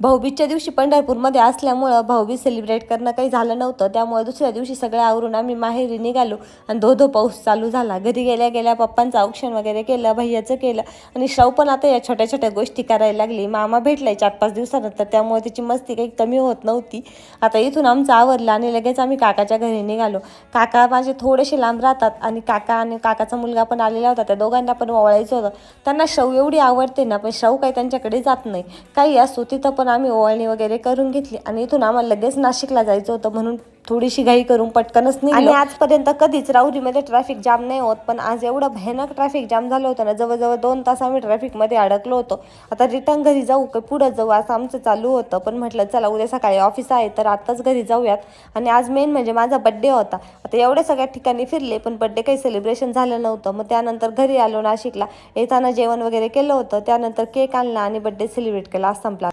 भाऊबीजच्या दिवशी पंढरपूरमध्ये असल्यामुळं भाऊबीज सेलिब्रेट करणं काही झालं नव्हतं. त्यामुळे दुसऱ्या दिवशी सगळं आवरून आम्ही माहेरी निघालो आणि धो पाऊस चालू झाला. घरी गेल्या गेल्या पप्पांचं औक्षण वगैरे केलं, भैयाचं केलं आणि श्राव पण आता या छोट्या छोट्या गोष्टी करायला लागली. मामा भेटलाय 4-5 दिवसानंतर, त्यामुळे तिची मस्ती काही कमी होत नव्हती. आता इथून आमचं आवरलं आणि लगेच आम्ही काकाच्या घरी निघालो. काका माझे थोडेसे लांब राहतात आणि काका आणि काकाचा मुलगा पण आलेला होता. त्या दोघांना पण ओवाळायचं होतं. त्यांना श्राव एवढी आवडते ना, पण श्राव काही त्यांच्याकडे जात नाही. काही असो, तिथं पण आम्ही ओवाळणी वगैरे करून घेतली आणि इथून आम्हाला लगेच नाशिकला जायचं होतं, म्हणून थोडीशी घाई करून पटकनच निघालो. आणि आजपर्यंत कधीच राहुरीमध्ये ट्रॅफिक जाम नाही होत, पण आज एवढं भयानक ट्रॅफिक जाम झालं होतं ना, जवळजवळ 2 तास आम्ही ट्रॅफिकमध्ये अडकलो होतो. आता रिटर्न घरी जाऊ का पुढं जाऊ असं आमचं चालू होतं, पण म्हटलं चला उद्या सकाळी ऑफिस आहे तर आत्ताच घरी जाऊयात. आणि आज मेन म्हणजे माझा बड्डे होता. आता एवढ्या सगळ्या ठिकाणी फिरले पण बड्डे काही सेलिब्रेशन झालं नव्हतं. मग त्यानंतर घरी आलो नाशिकला. येताना जेवण वगैरे केलं होतं, त्यानंतर केक आणला आणि बड्डे सेलिब्रेट केला. असं संपला.